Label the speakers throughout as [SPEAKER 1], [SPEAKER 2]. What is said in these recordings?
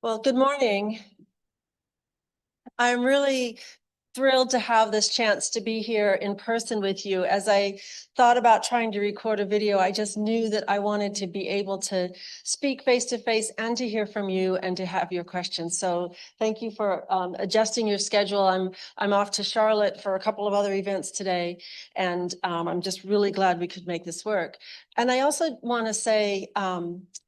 [SPEAKER 1] Well, good morning. I'm really thrilled to have this chance to be here in person with you. As I thought about trying to record a video, I just knew that I wanted to be able to speak face to face and to hear from you and to have your questions. So thank you for adjusting your schedule. I'm off to Charlotte for a couple of other events today, and I'm just really glad we could make this work. And I also want to say,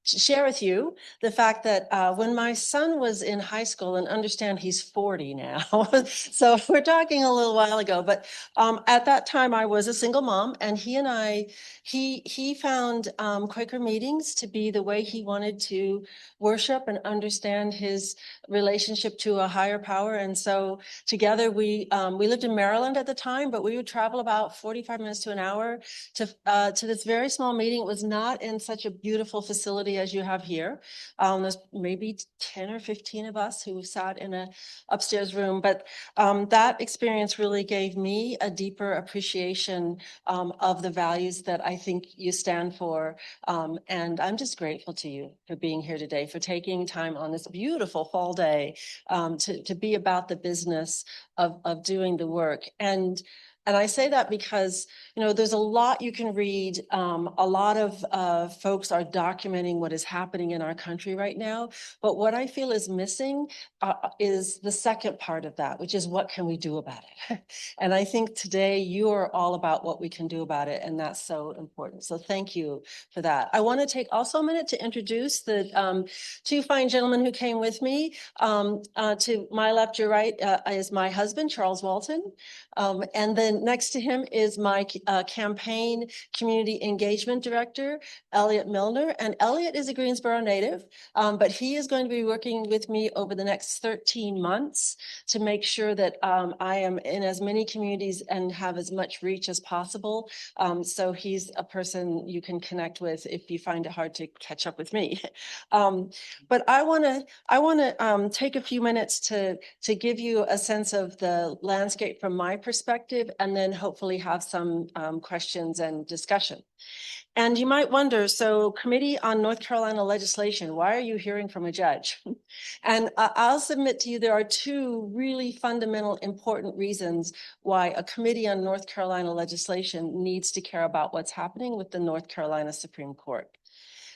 [SPEAKER 1] share with you the fact that when my son was in high school, and understand he's 40 now, so we're talking a little while ago, but at that time I was a single mom, and he found Quaker meetings to be the way he wanted to worship and understand his relationship to a higher power. And so together we lived in Maryland at the time, but we would travel about 45 minutes to an hour to this very small meeting. It was not in such a beautiful facility as you have here. There's maybe 10 or 15 of us who sat in a upstairs room, but that experience really gave me a deeper appreciation of the values that I think you stand for. And I'm just grateful to you for being here today, for taking time on this beautiful fall day to be about the business of doing the work. And I say that because, you know, there's a lot you can read. A lot of folks are documenting what is happening in our country right now. But what I feel is missing is the second part of that, which is what can we do about it? And I think today you are all about what we can do about it. And that's so important. So thank you for that. I want to take also a minute to introduce the two fine gentlemen who came with me. To my left, your right is my husband, Charles Walton. And then next to him is my campaign community engagement director, Elliot Milner. And Elliot is a Greensboro native, but he is going to be working with me over the next 13 months to make sure that I am in as many communities and have as much reach as possible. So he's a person you can connect with if you find it hard to catch up with me. But I want to take a few minutes to give you a sense of the landscape from my perspective, and then hopefully have some questions and discussion. And you might wonder, so Committee on North Carolina Legislation, why are you hearing from a judge? And I'll submit to you, there are two really fundamental, important reasons why a Committee on North Carolina Legislation needs to care about what's happening with the North Carolina Supreme Court.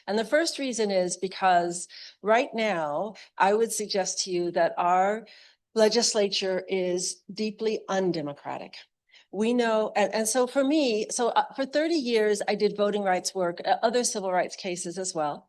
[SPEAKER 1] And the first reason is because right now, I would suggest to you that our legislature is deeply undemocratic. We know, and so for me, for 30 years, I did voting rights work, other civil rights cases as well.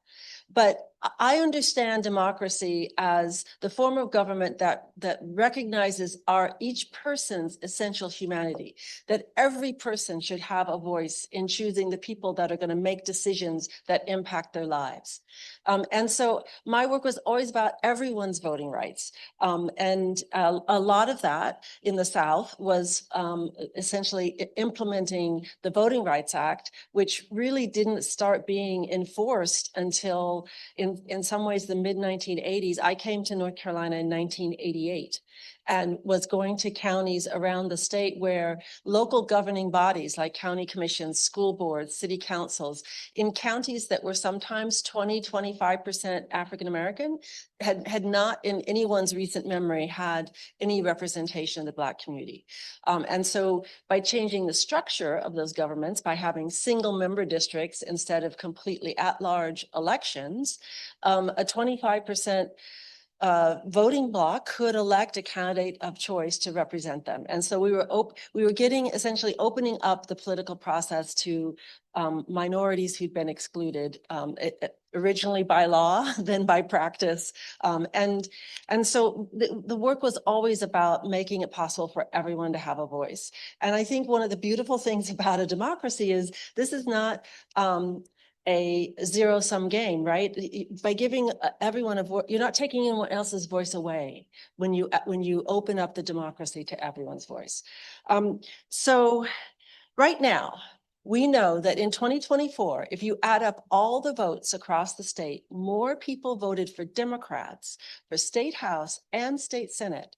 [SPEAKER 1] But I understand democracy as the form of government that recognizes each person's essential humanity, that every person should have a voice in choosing the people that are going to make decisions that impact their lives. And so my work was always about everyone's voting rights. And a lot of that in the South was essentially implementing the Voting Rights Act, which really didn't start being enforced until in some ways the mid-1980s. I came to North Carolina in 1988 and was going to counties around the state where local governing bodies like county commissions, school boards, city councils, in counties that were sometimes 20, 25% African-American, had not in anyone's recent memory had any representation of the Black community. And so by changing the structure of those governments, by having single member districts instead of completely at-large elections, a 25% voting bloc could elect a candidate of choice to represent them. And so we were getting essentially opening up the political process to minorities who'd been excluded, originally by law, then by practice. And so the work was always about making it possible for everyone to have a voice. And I think one of the beautiful things about a democracy is this is not a zero-sum game, right? By giving everyone a voice, you're not taking anyone else's voice away when you open up the democracy to everyone's voice. So right now, we know that in 2024, if you add up all the votes across the state, more people voted for Democrats for state house and state senate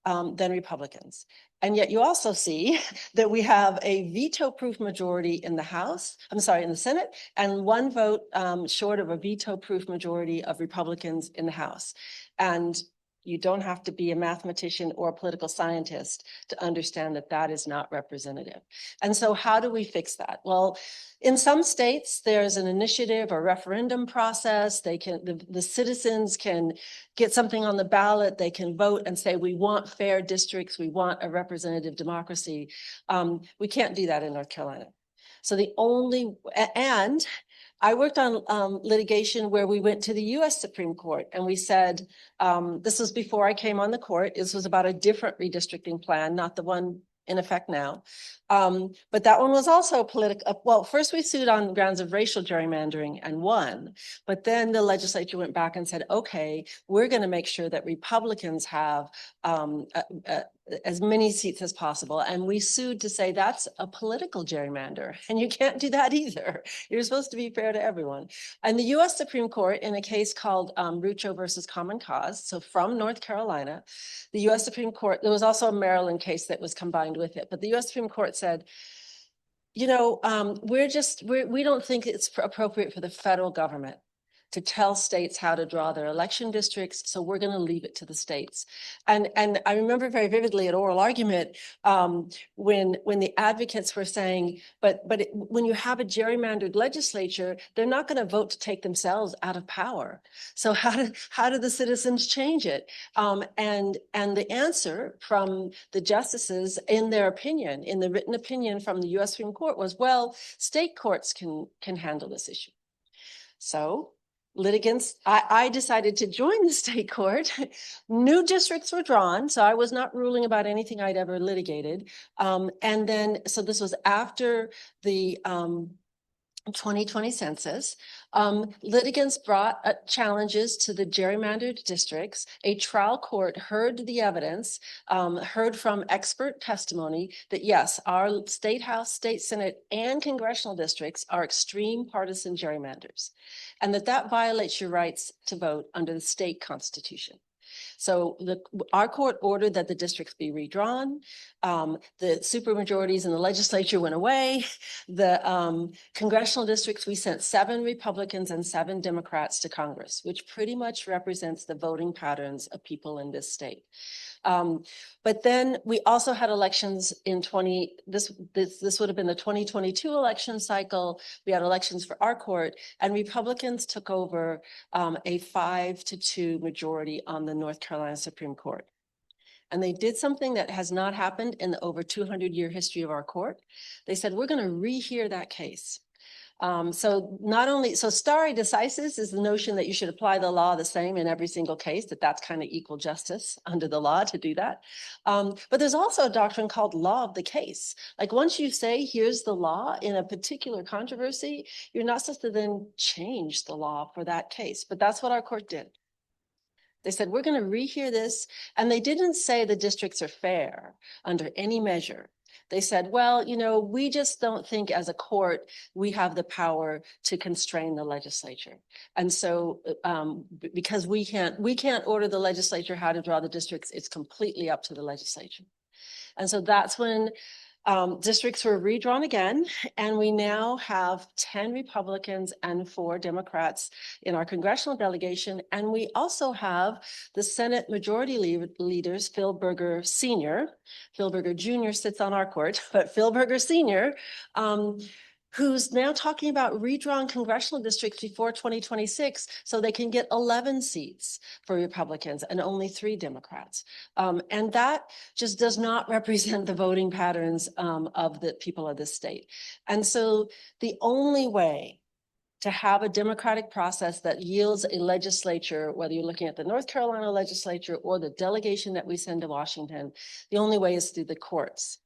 [SPEAKER 1] than Republicans. And yet you also see that we have a veto-proof majority in the House, I'm sorry, in the Senate, and one vote short of a veto-proof majority of Republicans in the House. And you don't have to be a mathematician or a political scientist to understand that that is not representative. And so how do we fix that? Well, in some states, there's an initiative or referendum process. They can, the citizens can get something on the ballot. They can vote and say, we want fair districts. We want a representative democracy. We can't do that in North Carolina. So the only, and I worked on litigation where we went to the US Supreme Court and we said, this was before I came on the court. This was about a different redistricting plan, not the one in effect now. But that one was also political. Well, first we sued on grounds of racial gerrymandering and won. But then the legislature went back and said, okay, we're going to make sure that Republicans have as many seats as possible. And we sued to say that's a political gerrymander. And you can't do that either. You're supposed to be fair to everyone. And the US Supreme Court, in a case called Rucho versus Common Cause, so from North Carolina, the US Supreme Court, there was also a Maryland case that was combined with it, but the US Supreme Court said, you know, we don't think it's appropriate for the federal government to tell states how to draw their election districts, so we're going to leave it to the states. And I remember very vividly at oral argument when the advocates were saying, when you have a gerrymandered legislature, they're not going to vote to take themselves out of power. So how do the citizens change it? And the answer from the justices in their opinion, in the written opinion from the U.S. Supreme Court was, well, state courts can handle this issue. So litigants, I decided to join the state court. New districts were drawn, so I was not ruling about anything I'd ever litigated. And then, so this was after the 2020 census. Litigants brought challenges to the gerrymandered districts. A trial court heard the evidence, heard from expert testimony that yes, our state house, state senate, and congressional districts are extreme partisan gerrymanders, and that violates your rights to vote under the state constitution. So our court ordered that the districts be redrawn. The supermajorities in the legislature went away. The congressional districts, we sent 7 Republicans and 7 Democrats to Congress, which pretty much represents the voting patterns of people in this state. But then we also had elections in this would have been the 2022 election cycle. We had elections for our court, and Republicans took over a 5-2 majority on the North Carolina Supreme Court. And they did something that has not happened in the over 200-year history of our court. They said, we're going to rehear that case. So stare decisis is the notion that you should apply the law the same in every single case, that's kind of equal justice under the law to do that. But there's also a doctrine called law of the case. Like once you say, here's the law in a particular controversy, you're not supposed to then change the law for that case. But that's what our court did. They said, we're going to rehear this. And they didn't say the districts are fair under any measure. They said, well, you know, we just don't think as a court we have the power to constrain the legislature. And so because we can't order the legislature how to draw the districts, it's completely up to the legislature. And so that's when districts were redrawn again, and we now have 10 Republicans and 4 Democrats in our congressional delegation. And we also have the Senate majority leaders, Phil Berger Sr. Phil Berger Jr. sits on our court, but Phil Berger Sr., who's now talking about redrawn congressional districts before 2026 so they can get 11 seats for Republicans and only 3 Democrats. And that just does not represent the voting patterns of the people of this state. And so the only way to have a democratic process that yields a legislature, whether you're looking at the North Carolina legislature or the delegation that we send to Washington, the only way is through the courts.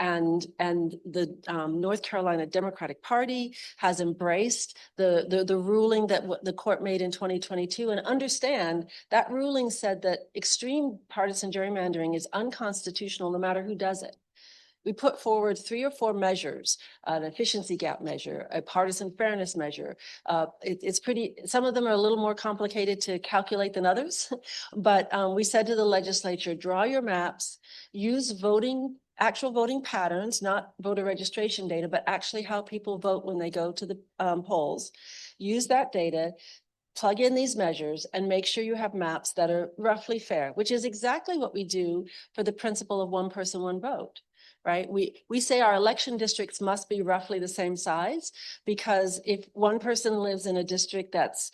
[SPEAKER 1] And the North Carolina Democratic Party has embraced the ruling that the court made in 2022, and understand that ruling said that extreme partisan gerrymandering is unconstitutional no matter who does it. we put forward 3 or 4 measures, an efficiency gap measure, a partisan fairness measure. It's pretty, some of them are a little more complicated to calculate than others, but we said to the legislature, draw your maps, use actual voting patterns, not voter registration data, but actually how people vote when they go to the polls. Use that data, plug in these measures, and make sure you have maps that are roughly fair, which is exactly what we do for the principle of one person, one vote, right? We say our election districts must be roughly the same size, because if one person lives in a district that's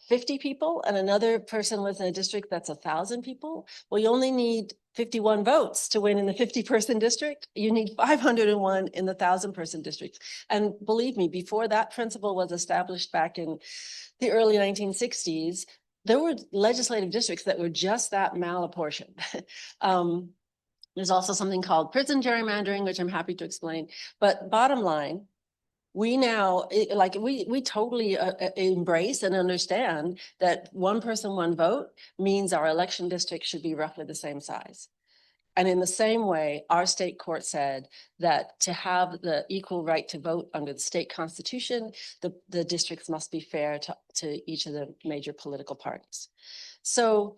[SPEAKER 1] 50 people and another person lives in a district that's 1,000 people, well, you only need 51 votes to win in the 50-person district. You need 501 in the 1,000-person district. And believe me, before that principle was established back in the early 1960s, there were legislative districts that were just that malapportioned. There's also something called prison gerrymandering, which I'm happy to explain. But bottom line, we now, we totally embrace and understand that one person, one vote means our election district should be roughly the same size. And in the same way, our state court said that to have the equal right to vote under the state constitution, the districts must be fair to each of the major political parties. So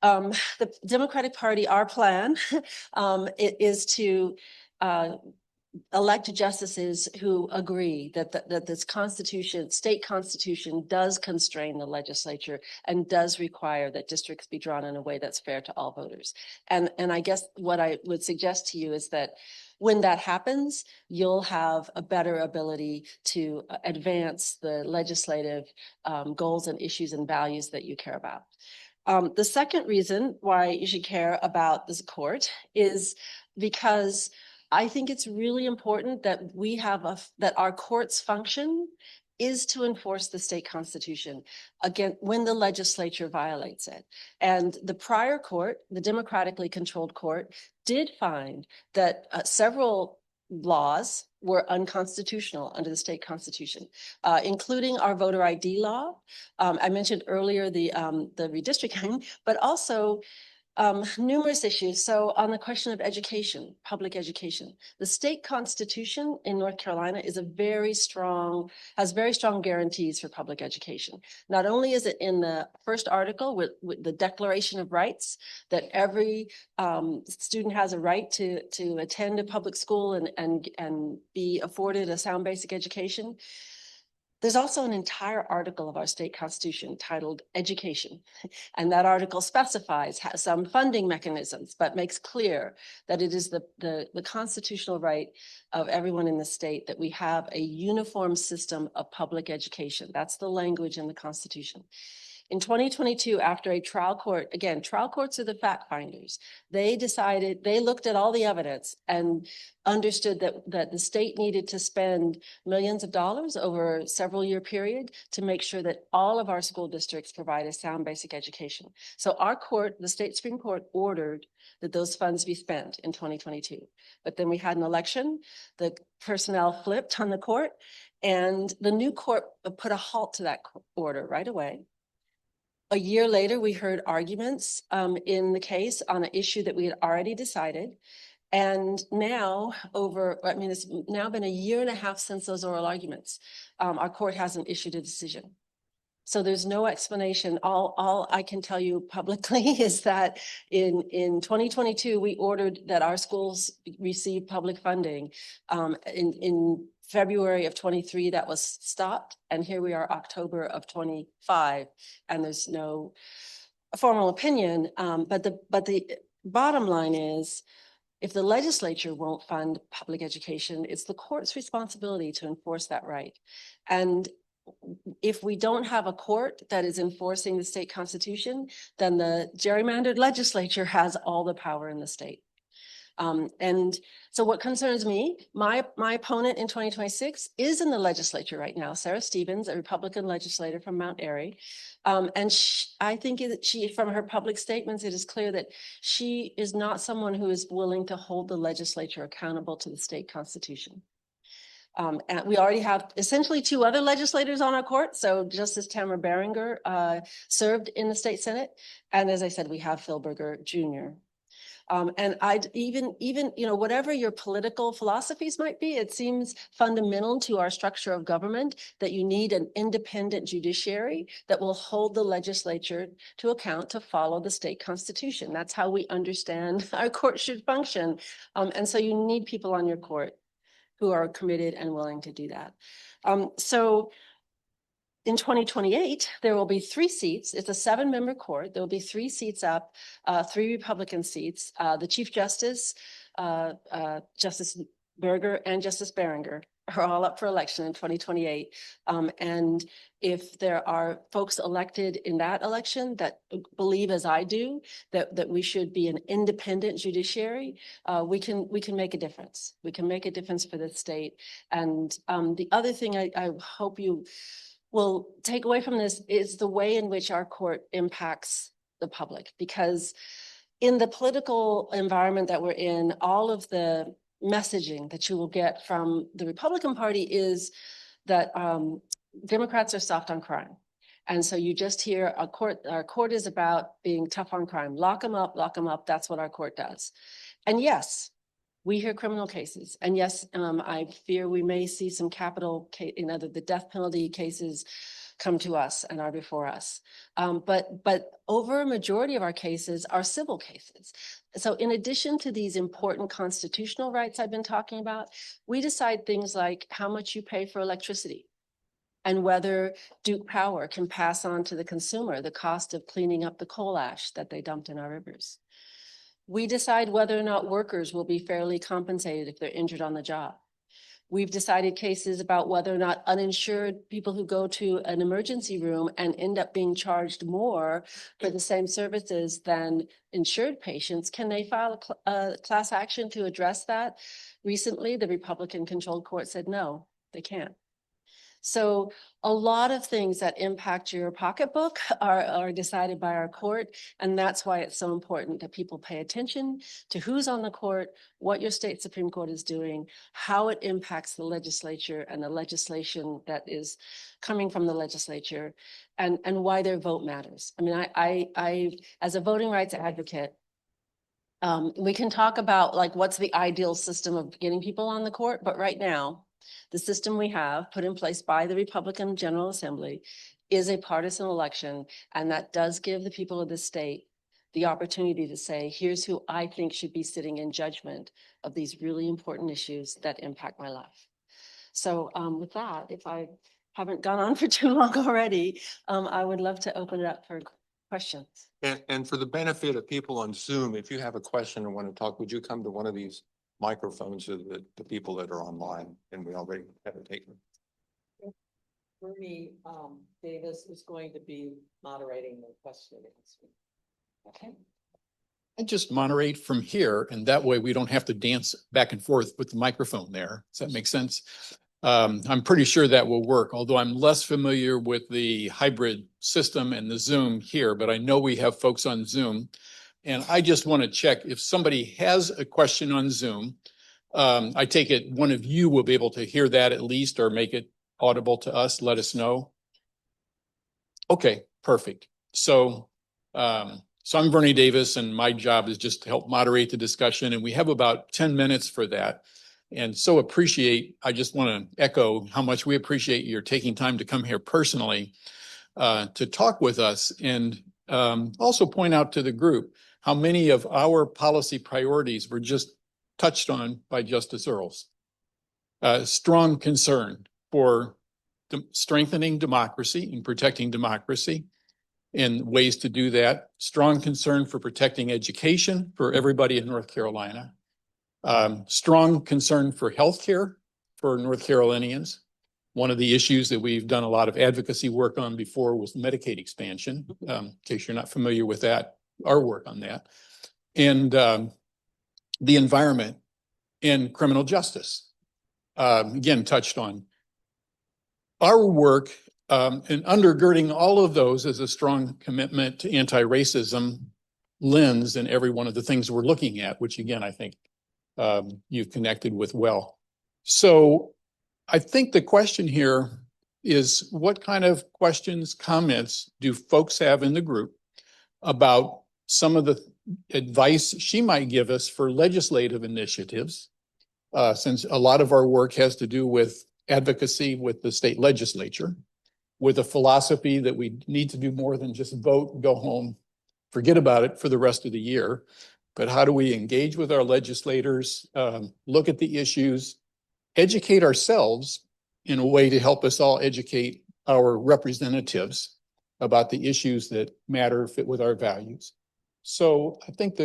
[SPEAKER 1] the Democratic Party, our plan it is to elect justices who agree that this constitution, state constitution, does constrain the legislature and does require that districts be drawn in a way that's fair to all voters. And I guess what I would suggest to you is that when that happens, you'll have a better ability to advance the legislative goals and issues and values that you care about. The second reason why you should care about this court is because I think it's really important that we have that our court's function is to enforce the state constitution again when the legislature violates it. And the prior court, the democratically controlled court, did find that several laws were unconstitutional under the state constitution, including our voter ID law. I mentioned earlier the redistricting, but also numerous issues. So on the question of education, public education, the state constitution in North Carolina is has very strong guarantees for public education. Not only is it in the first article with the Declaration of Rights that every student has a right to attend a public school and be afforded a sound basic education. There's also an entire article of our state constitution titled Education. And that article specifies some funding mechanisms, but makes clear that it is the constitutional right of everyone in the state that we have a uniform system of public education. That's the language in the Constitution. In 2022, after a trial court, again, trial courts are the fact finders. They looked at all the evidence and understood that the state needed to spend millions of dollars over a several year period to make sure that all of our school districts provide a sound basic education. So our court, the state Supreme Court, ordered that those funds be spent in 2022. But then we had an election, the personnel flipped on the court, and the new court put a halt to that order right away. A year later, we heard arguments in the case on an issue that we had already decided. And now it's now been a year and a half since those oral arguments. Our court hasn't issued a decision. So there's no explanation. All I can tell you publicly is that in 2022, we ordered that our schools receive public funding. In February of 23, that was stopped. And here we are, October of 25, and there's no formal opinion. But the bottom line is, if the legislature won't fund public education, it's the court's responsibility to enforce that right. And if we don't have a court that is enforcing the state constitution, then the gerrymandered legislature has all the power in the state. And so what concerns me, my opponent in 2026 is in the legislature right now, Sarah Stevens, a Republican legislator from Mount Airy. And I think that from her public statements, it is clear that she is not someone who is willing to hold the legislature accountable to the state constitution. And we already have essentially 2 other legislators on our court. So Justice Tamara Beringer served in the state Senate. And as I said, we have Phil Berger Jr. And even, whatever your political philosophies might be, it seems fundamental to our structure of government that you need an independent judiciary that will hold the legislature to account to follow the state constitution. That's how we understand our court should function. And so you need people on your court who are committed and willing to do that. So in 2028, there will be 3 seats. It's a 7-member court. There will be 3 seats up, 3 Republican seats. The Chief Justice, Justice Berger and Justice Berenger are all up for election in 2028. And if there are folks elected in that election that believe, as I do, that we should be an independent judiciary, we can make a difference. We can make a difference for the state. And the other thing I hope you will take away from this is the way in which our court impacts the public, because in the political environment that we're in, all of the messaging that you will get from the Republican Party is that Democrats are soft on crime. And so you just hear our court is about being tough on crime. Lock them up, lock them up. That's what our court does. And yes, we hear criminal cases. And yes, I fear we may see some capital, the death penalty cases come to us and are before us. But over a majority of our cases are civil cases. So in addition to these important constitutional rights I've been talking about, we decide things like how much you pay for electricity and whether Duke Power can pass on to the consumer the cost of cleaning up the coal ash that they dumped in our rivers. We decide whether or not workers will be fairly compensated if they're injured on the job. We've decided cases about whether or not uninsured people who go to an emergency room and end up being charged more for the same services than insured patients, can they file a class action to address that? Recently, the Republican-controlled court said no, they can't. So a lot of things that impact your pocketbook are decided by our court. And that's why it's so important that people pay attention to who's on the court, what your state Supreme Court is doing, how it impacts the legislature and the legislation that is coming from the legislature, and why their vote matters. I mean, I as a voting rights advocate, we can talk about like what's the ideal system of getting people on the court, but right now, the system we have put in place by the Republican General Assembly is a partisan election, and that does give the people of the state the opportunity to say, here's who I think should be sitting in judgment of these really important issues that impact my life. So with that, if I haven't gone on for too long already, I would love to open it up for questions.
[SPEAKER 2] And for the benefit of people on Zoom, if you have a question or want to talk, would you come to one of these microphones so that the people that are online, and we already have it taken.
[SPEAKER 3] For me, Davis is going to be moderating the question and answer.
[SPEAKER 1] Okay.
[SPEAKER 4] I just moderate from here, and that way we don't have to dance back and forth with the microphone there. Does that make sense? I'm pretty sure that will work, although I'm less familiar with the hybrid system and the Zoom here, but I know we have folks on Zoom. And I just want to check if somebody has a question on Zoom. I take it one of you will be able to hear that at least, or make it audible to us. Let us know. Okay, perfect. So I'm Bernie Davis, and my job is just to help moderate the discussion. And we have about 10 minutes for that. And so I just want to echo how much we appreciate your taking time to come here personally to talk with us, and also point out to the group how many of our policy priorities were just touched on by Justice Earls. Strong concern for strengthening democracy and protecting democracy and ways to do that. Strong concern for protecting education for everybody in North Carolina. Strong concern for healthcare for North Carolinians. One of the issues that we've done a lot of advocacy work on before was Medicaid expansion, in case you're not familiar with that, our work on that. And the environment and criminal justice, again, touched on. Our work and undergirding all of those is a strong commitment to anti-racism lens in every one of the things we're looking at, which again, I think you've connected with well. So I think the question here is, what kind of questions, comments do folks have in the group about some of advice she might give us for legislative initiatives. Since a lot of our work has to do with advocacy with the state legislature, with a philosophy that we need to do more than just vote, go home, forget about it for the rest of the year. But how do we engage with our legislators, look at the issues, educate ourselves in a way to help us all educate our representatives about the issues that matter, fit with our values. So I think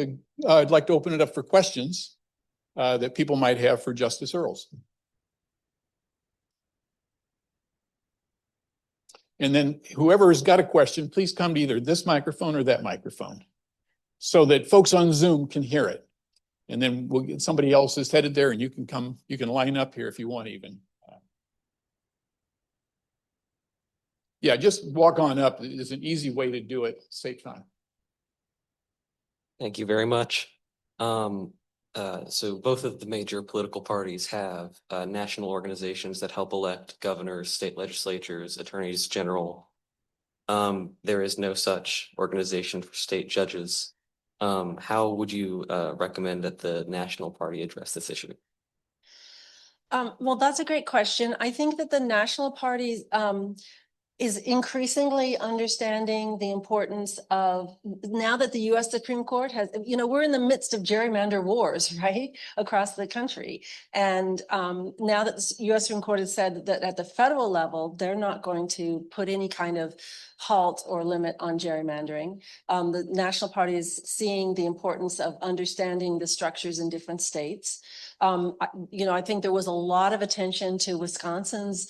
[SPEAKER 4] I'd like to open it up for questions that people might have for Justice Earls. And then whoever has got a question, please come to either this microphone or that microphone so that folks on Zoom can hear it. And then we'll get somebody else is headed there and you can come, you can line up here if you want even. Yeah, just walk on up. It's an easy way to do it. Save time.
[SPEAKER 5] Thank you very much. So both of the major political parties have national organizations that help elect governors, state legislatures, attorneys general. There is no such organization for state judges. How would you recommend that the national party address this issue?
[SPEAKER 1] Well, that's a great question. I think that the national party is increasingly understanding the importance of, now that the US Supreme Court has, we're in the midst of gerrymander wars, right, across the country. And now that the US Supreme Court has said that at the federal level, they're not going to put any kind of halt or limit on gerrymandering. The national party is seeing the importance of understanding the structures in different states. I think there was a lot of attention to Wisconsin's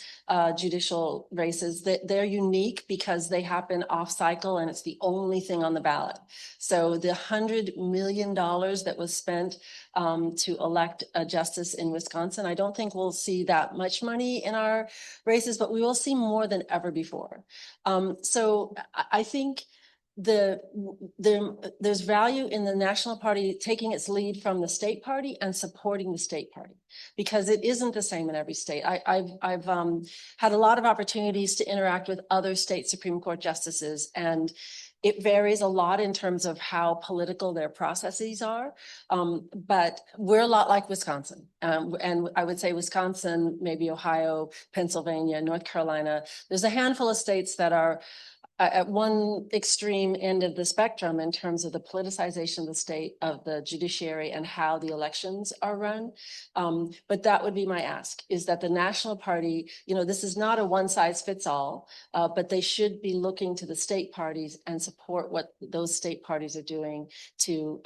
[SPEAKER 1] judicial races. That they're unique because they happen off cycle and it's the only thing on the ballot. So the $100 million that was spent to elect a justice in Wisconsin, I don't think we'll see that much money in our races, but we will see more than ever before. So I think there's value in the national party taking its lead from the state party and supporting the state party, because it isn't the same in every state. I've had a lot of opportunities to interact with other state Supreme Court justices, and it varies a lot in terms of how political their processes are. But we're a lot like Wisconsin. And I would say Wisconsin, maybe Ohio, Pennsylvania, North Carolina. There's a handful of states that are at one extreme end of the spectrum in terms of the politicization of the state, of the judiciary, and how the elections are run. But that would be my ask, is that the national party, this is not a one size fits all, but they should be looking to the state parties and support what those state parties are doing to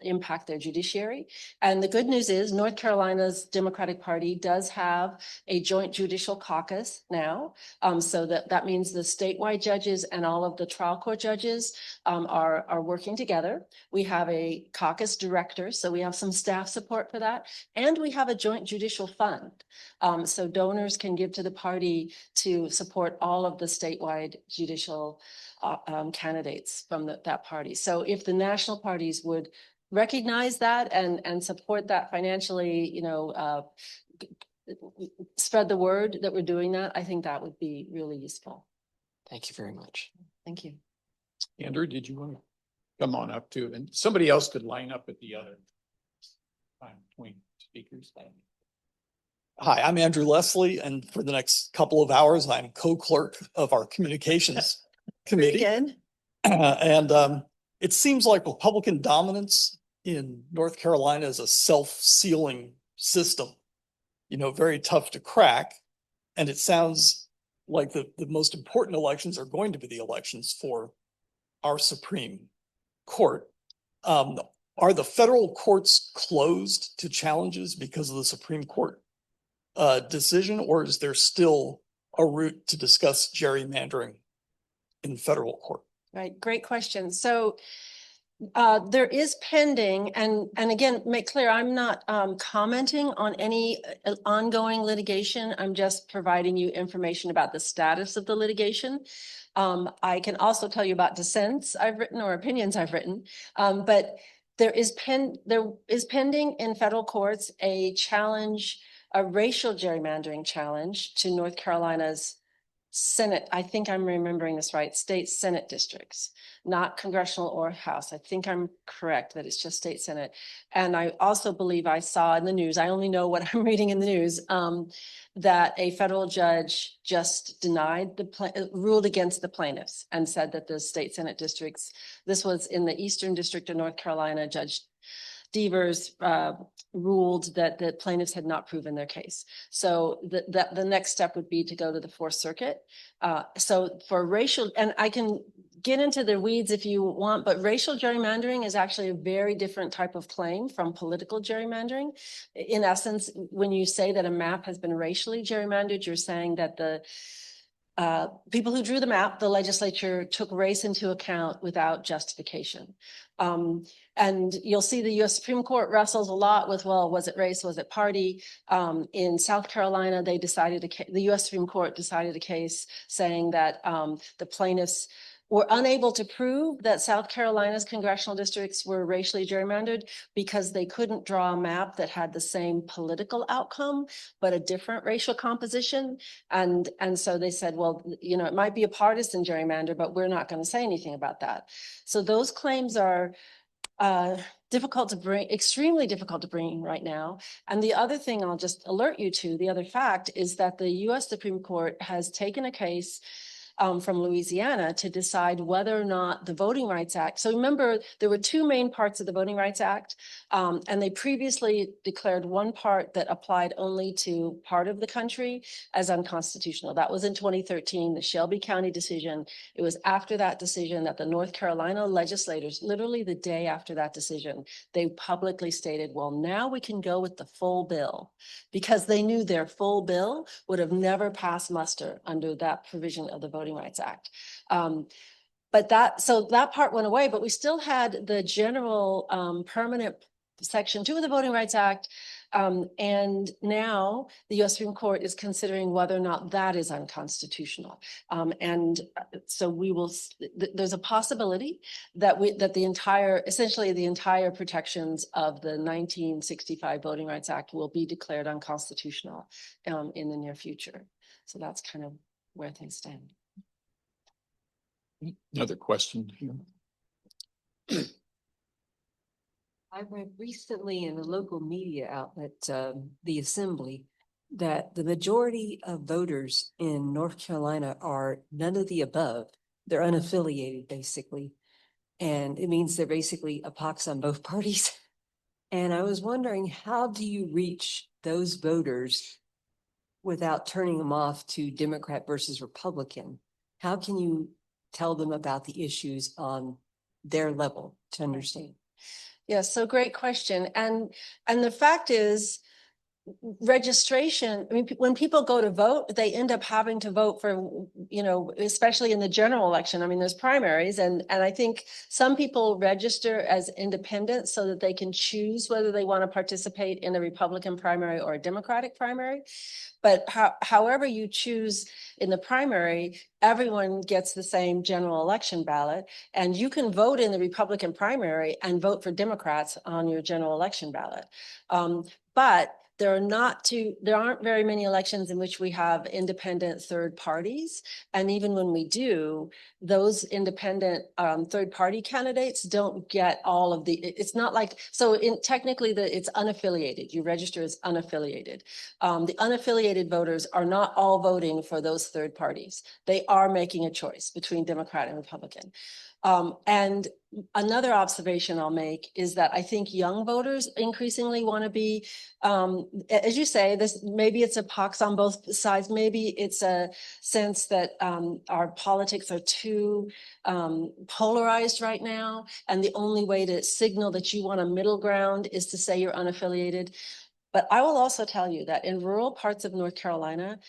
[SPEAKER 1] impact their judiciary. And the good news is North Carolina's Democratic Party does have a joint judicial caucus now. So that means the statewide judges and all of the trial court judges are working together. We have a caucus director, so we have some staff support for that. And we have a joint judicial fund. So donors can give to the party to support all of the statewide judicial candidates from that party. So if the national parties would recognize that and support that financially, spread the word that we're doing that, I think that would be really useful.
[SPEAKER 5] Thank you very much.
[SPEAKER 1] Thank you.
[SPEAKER 4] Andrew, did you want to come on up too? And somebody else could line up at the other time between speakers.
[SPEAKER 6] Hi, I'm Andrew Leslie, and for the next couple of hours, I'm co-clerk of our communications committee.
[SPEAKER 1] Again.
[SPEAKER 6] And it seems like Republican dominance in North Carolina is a self-sealing system, very tough to crack. And it sounds like the most important elections are going to be the elections for our Supreme Court. Are the federal courts closed to challenges because of the Supreme Court decision, or is there still a route to discuss gerrymandering in federal court?
[SPEAKER 1] Right, great question. So there is pending, and again, make clear, I'm not commenting on any ongoing litigation. I'm just providing you information about the status of the litigation. I can also tell you about dissents I've written or opinions I've written, but there is pending in federal courts a challenge, a racial gerrymandering challenge to North Carolina's Senate, I think I'm remembering this right, state Senate districts, not congressional or House. I think I'm correct that it's just state Senate. And I also believe I saw in the news, I only know what I'm reading in the news, that a federal judge just denied ruled against the plaintiffs and said that the state Senate districts, this was in the Eastern District of North Carolina, Judge Devers ruled that the plaintiffs had not proven their case. So the next step would be to go to the Fourth Circuit. So for racial, and I can get into the weeds if you want, but racial gerrymandering is actually a very different type of claim from political gerrymandering. In essence, when you say that a map has been racially gerrymandered, you're saying that the people who drew the map, the legislature took race into account without justification. And you'll see the US Supreme Court wrestles a lot with, well, was it race, was it party? In South Carolina, they decided, the US Supreme Court decided a case saying that the plaintiffs were unable to prove that South Carolina's congressional districts were racially gerrymandered because they couldn't draw a map that had the same political outcome, but a different racial composition. And so they said, well, you know, it might be a partisan gerrymander, but we're not going to say anything about that. So those claims are difficult to bring, extremely difficult to bring right now. And the other thing I'll just alert you to, the other fact is that the US Supreme Court has taken a case from Louisiana to decide whether or not the Voting Rights Act. So remember, there were two main parts of the Voting Rights Act, and they previously declared one part that applied only to part of the country as unconstitutional. That was in 2013, the Shelby County decision. It was after that decision that the North Carolina legislators, literally the day after that decision, they publicly stated, well, now we can go with the full bill, because they knew their full bill would have never passed muster under that provision of the Voting Rights Act. But so that part went away, but we still had the general permanent Section 2 of the Voting Rights Act. And now the US Supreme Court is considering whether or not that is unconstitutional. So we will, there's a possibility that essentially the entire protections of the 1965 Voting Rights Act will be declared unconstitutional in the near future. So that's kind of where things stand.
[SPEAKER 4] Another question here.
[SPEAKER 7] I read recently in a local media outlet, the Assembly, that the majority of voters in North Carolina are none of the above. They're unaffiliated, basically. And it means they're basically a pox on both parties. And I was wondering, how do you reach those voters without turning them off to Democrat versus Republican? How can you tell them about the issues on their level to understand?
[SPEAKER 1] Yes, so great question. And the fact is, registration, I mean, when people go to vote, they end up having to vote for, you know, especially in the general election. I mean, there's primaries, and I think some people register as independents so that they can choose whether they want to participate in a Republican primary or a Democratic primary. But however you choose in the primary, everyone gets the same general election ballot, and you can vote in the Republican primary and vote for Democrats on your general election ballot. But there aren't very many elections in which we have independent third parties. And even when we do, those independent third party candidates don't get all of it's not like, so technically it's unaffiliated. You register as unaffiliated. The unaffiliated voters are not all voting for those third parties. They are making a choice between Democrat and Republican. And another observation I'll make is that I think young voters increasingly want to be, as you say, maybe it's a pox on both sides. Maybe it's a sense that our politics are too polarized right now, and the only way to signal that you want a middle ground is to say you're unaffiliated. But I will also tell you that in rural parts of North Carolina,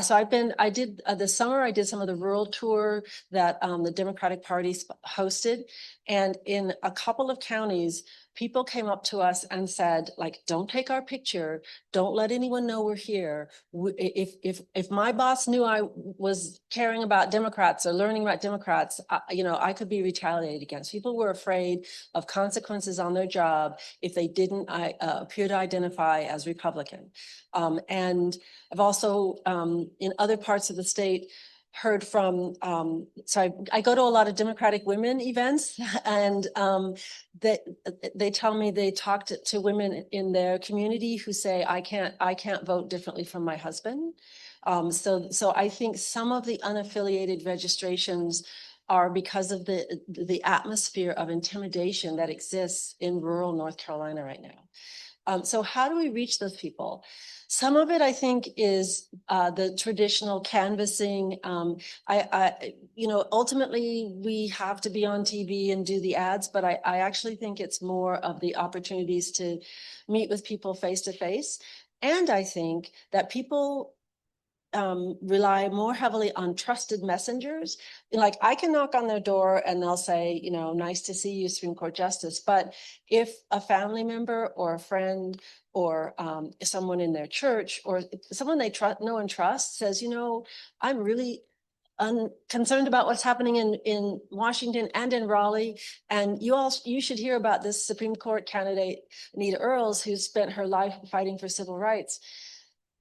[SPEAKER 1] so this summer, I did some of the rural tour that the Democratic Party hosted. And in a couple of counties, people came up to us and said, like, don't take our picture. Don't let anyone know we're here. If my boss knew I was caring about Democrats or learning about Democrats, I could be retaliated against. People were afraid of consequences on their job if they didn't appear to identify as Republican. And I've also, in other parts of the state, heard from, so I go to a lot of Democratic women events and that they tell me they talked to women in their community who say, I can't vote differently from my husband. So I think some of the unaffiliated registrations are because of the atmosphere of intimidation that exists in rural North Carolina right now. So how do we reach those people? Some of it, I think, is the traditional canvassing. Ultimately, we have to be on TV and do the ads, but I actually think it's more of the opportunities to meet with people face to face. And I think that people rely more heavily on trusted messengers. Like I can knock on their door and they'll say, nice to see you, Supreme Court Justice. But if a family member or a friend or someone in their church or someone they know and trust says, I'm really concerned about what's happening in Washington and in Raleigh. And you should hear about this Supreme Court candidate, Anita Earls, who spent her life fighting for civil rights.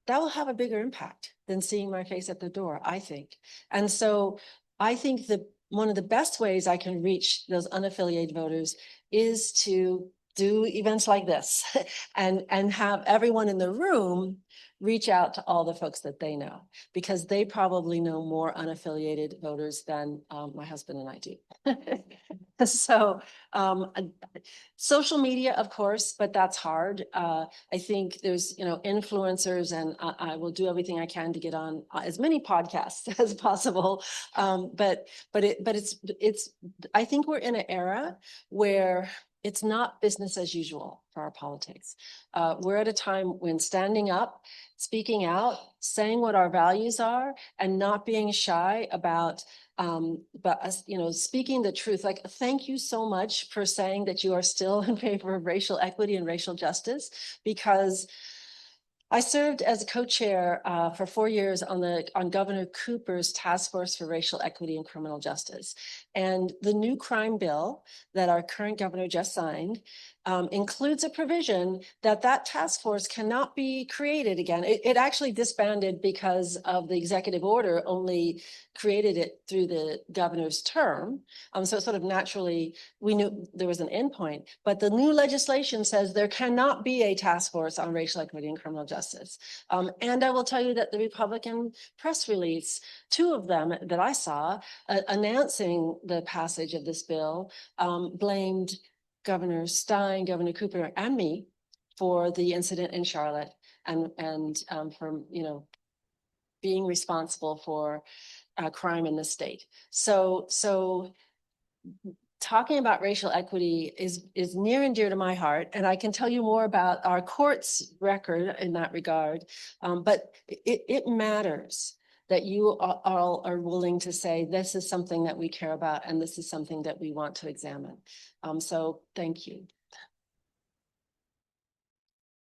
[SPEAKER 1] That will have a bigger impact than seeing my face at the door, I think. And so I think that one of the best ways I can reach those unaffiliated voters is to do events like this and have everyone in the room reach out to all the folks that they know, because they probably know more unaffiliated voters than my husband and I do. So social media, of course, but that's hard. I think there's, influencers, and I will do everything I can to get on as many podcasts as possible. But it's, I think we're in an era where it's not business as usual for our politics. We're at a time when standing up, speaking out, saying what our values are, and not being shy about speaking the truth. Like, thank you so much for saying that you are still in favor of racial equity and racial justice, because I served as co-chair for 4 years on Governor Cooper's Task Force for Racial Equity and Criminal Justice. And the new crime bill that our current governor just signed includes a provision that task force cannot be created again. It actually disbanded because of the executive order only created it through the governor's term. So sort of naturally, we knew there was an endpoint, but the new legislation says there cannot be a task force on racial equity and criminal justice. And I will tell you that the Republican press release, 2 of them that I saw announcing the passage of this bill, blamed Governor Stein, Governor Cooper, and me for the incident in Charlotte and for, being responsible for crime in the state. So talking about racial equity is near and dear to my heart, and I can tell you more about our court's record in that regard. But it matters that you all are willing to say, this is something that we care about, and this is something that we want to examine. So thank you.